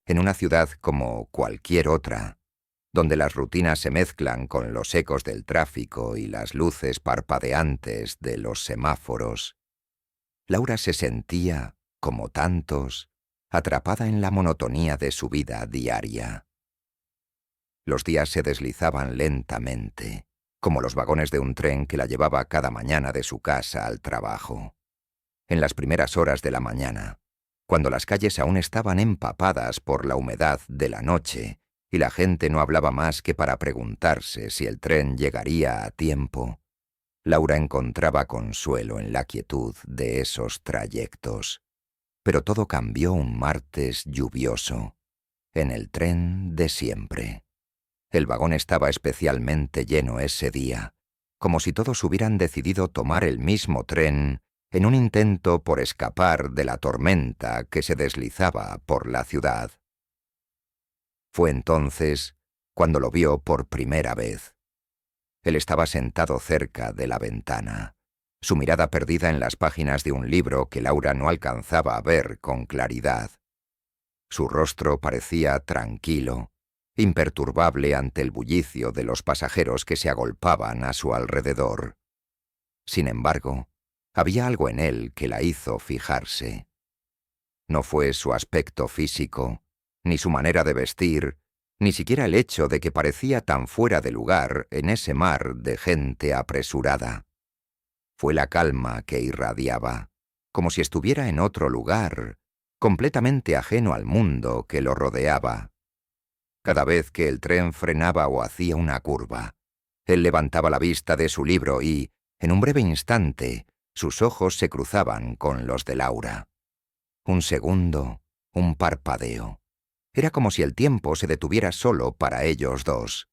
en una ciudad como cualquier otra, donde las rutinas se mezclan con los ecos del tráfico y las luces parpadeantes de los semáforos, Laura se sentía, como tantos, atrapada en la monotonía de su vida diaria. Los días se deslizaban lentamente, como los vagones de un tren que la llevaba cada mañana de su casa al trabajo. En las primeras horas de la mañana, cuando las calles aún estaban empapadas por la humedad de la noche y la gente no hablaba más que para preguntarse si el tren llegaría a tiempo, Laura encontraba consuelo en la quietud de esos trayectos. Pero todo cambió un martes lluvioso, en el tren de siempre. El vagón estaba especialmente lleno ese día, como si todos hubieran decidido tomar el mismo tren en un intento por escapar de la tormenta que se deslizaba por la ciudad. Fue entonces cuando lo vio por primera vez. Él estaba sentado cerca de la ventana, su mirada perdida en las páginas de un libro que Laura no alcanzaba a ver con claridad. Su rostro parecía tranquilo, imperturbable ante el bullicio de los pasajeros que se agolpaban a su alrededor. Sin embargo, había algo en él que la hizo fijarse. No fue su aspecto físico, ni su manera de vestir, ni siquiera el hecho de que parecía tan fuera de lugar en ese mar de gente apresurada. Fue la calma que irradiaba, como si estuviera en otro lugar, completamente ajeno al mundo que lo rodeaba. Cada vez que el tren frenaba o hacía una curva, él levantaba la vista de su libro y, en un breve instante, sus ojos se cruzaban con los de Laura. Un segundo, un parpadeo. Era como si el tiempo se detuviera solo para ellos dos.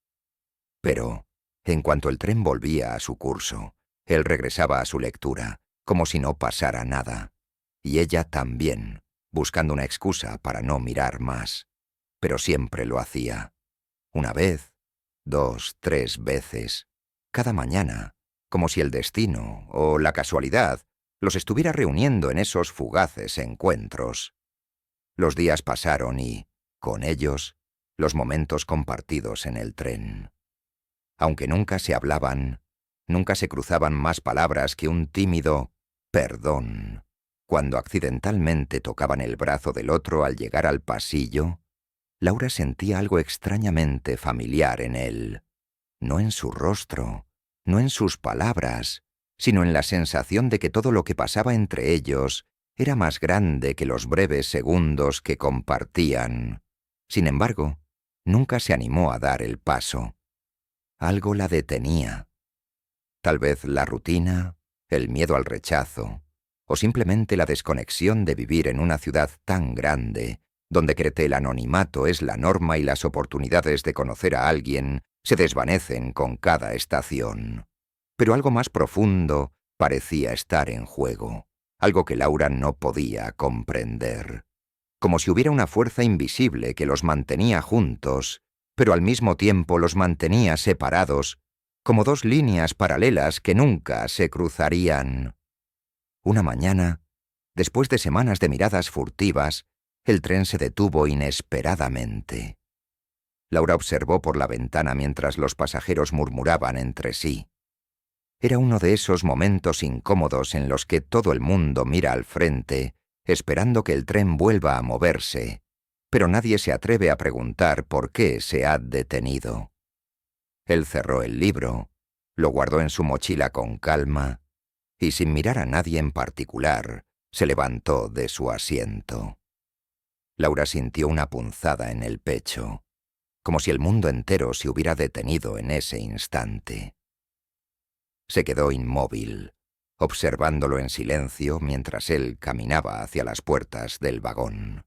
Pero, en cuanto el tren volvía a su curso, él regresaba a su lectura, como si no pasara nada. Y ella también, buscando una excusa para no mirar más. Pero siempre lo hacía. Una vez, 2, 3 veces, cada mañana, como si el destino o la casualidad los estuviera reuniendo en esos fugaces encuentros. Los días pasaron y, con ellos, los momentos compartidos en el tren. Aunque nunca se hablaban, nunca se cruzaban más palabras que un tímido «perdón». Cuando accidentalmente tocaban el brazo del otro al llegar al pasillo, Laura sentía algo extrañamente familiar en él. No en su rostro, no en sus palabras, sino en la sensación de que todo lo que pasaba entre ellos era más grande que los breves segundos que compartían. Sin embargo, nunca se animó a dar el paso. Algo la detenía. Tal vez la rutina, el miedo al rechazo, o simplemente la desconexión de vivir en una ciudad tan grande, donde cree que el anonimato es la norma y las oportunidades de conocer a alguien se desvanecen con cada estación. Pero algo más profundo parecía estar en juego, algo que Laura no podía comprender. Como si hubiera una fuerza invisible que los mantenía juntos, pero al mismo tiempo los mantenía separados, como dos líneas paralelas que nunca se cruzarían. Una mañana, después de semanas de miradas furtivas, el tren se detuvo inesperadamente. Laura observó por la ventana mientras los pasajeros murmuraban entre sí. Era uno de esos momentos incómodos en los que todo el mundo mira al frente, esperando que el tren vuelva a moverse, pero nadie se atreve a preguntar por qué se ha detenido. Él cerró el libro, lo guardó en su mochila con calma, y sin mirar a nadie en particular, se levantó de su asiento. Laura sintió una punzada en el pecho, como si el mundo entero se hubiera detenido en ese instante. Se quedó inmóvil, observándolo en silencio mientras él caminaba hacia las puertas del vagón.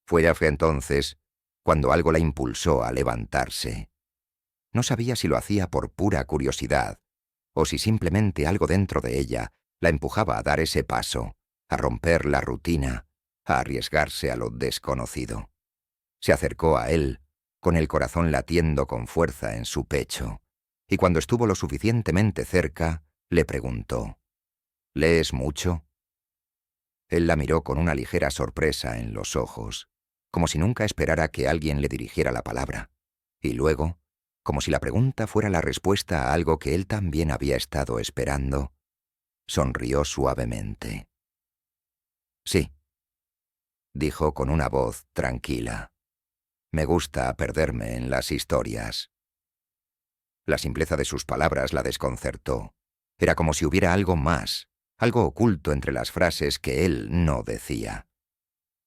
Fue entonces cuando algo la impulsó a levantarse. No sabía si lo hacía por pura curiosidad, o si simplemente algo dentro de ella la empujaba a dar ese paso, a romper la rutina, a arriesgarse a lo desconocido. Se acercó a él, con el corazón latiendo con fuerza en su pecho, y cuando estuvo lo suficientemente cerca, le preguntó: «¿Lees mucho?». Él la miró con una ligera sorpresa en los ojos, como si nunca esperara que alguien le dirigiera la palabra, y luego, como si la pregunta fuera la respuesta a algo que él también había estado esperando, sonrió suavemente. «Sí», dijo con una voz tranquila. «Me gusta perderme en las historias». La simpleza de sus palabras la desconcertó. Era como si hubiera algo más, algo oculto entre las frases que él no decía.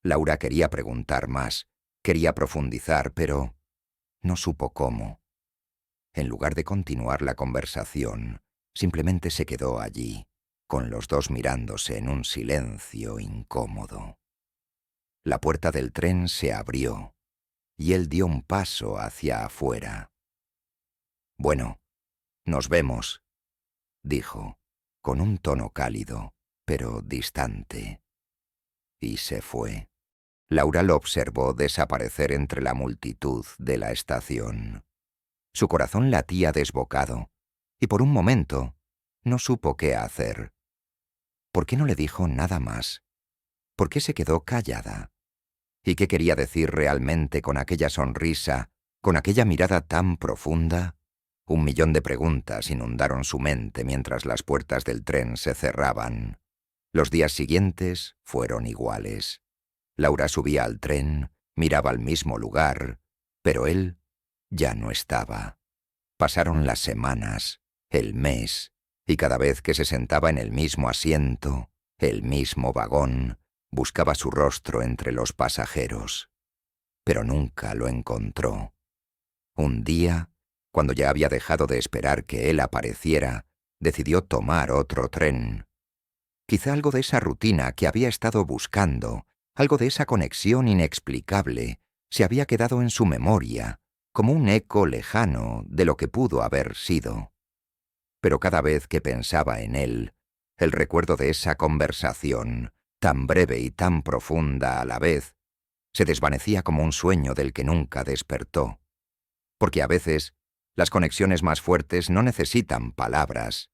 Laura quería preguntar más, quería profundizar, pero no supo cómo. En lugar de continuar la conversación, simplemente se quedó allí, con los dos mirándose en un silencio incómodo. La puerta del tren se abrió, y él dio un paso hacia afuera. «Bueno, nos vemos», dijo, con un tono cálido, pero distante. Y se fue. Laura lo observó desaparecer entre la multitud de la estación. Su corazón latía desbocado, y por un momento no supo qué hacer. ¿Por qué no le dijo nada más? ¿Por qué se quedó callada? ¿Y qué quería decir realmente con aquella sonrisa, con aquella mirada tan profunda? 1.000.000 de preguntas inundaron su mente mientras las puertas del tren se cerraban. Los días siguientes fueron iguales. Laura subía al tren, miraba al mismo lugar, pero él ya no estaba. Pasaron las semanas, el mes, y cada vez que se sentaba en el mismo asiento, el mismo vagón, buscaba su rostro entre los pasajeros. Pero nunca lo encontró. Un día, cuando ya había dejado de esperar que él apareciera, decidió tomar otro tren. Quizá algo de esa rutina que había estado buscando, algo de esa conexión inexplicable, se había quedado en su memoria, como un eco lejano de lo que pudo haber sido. Pero cada vez que pensaba en él, el recuerdo de esa conversación, tan breve y tan profunda a la vez, se desvanecía como un sueño del que nunca despertó. Porque a veces, las conexiones más fuertes no necesitan palabras,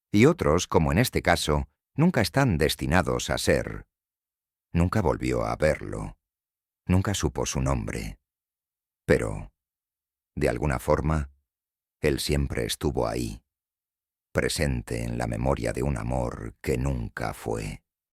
y otros, como en este caso, nunca están destinados a ser. Nunca volvió a verlo. Nunca supo su nombre. Pero, de alguna forma, él siempre estuvo ahí, presente en la memoria de un amor que nunca fue.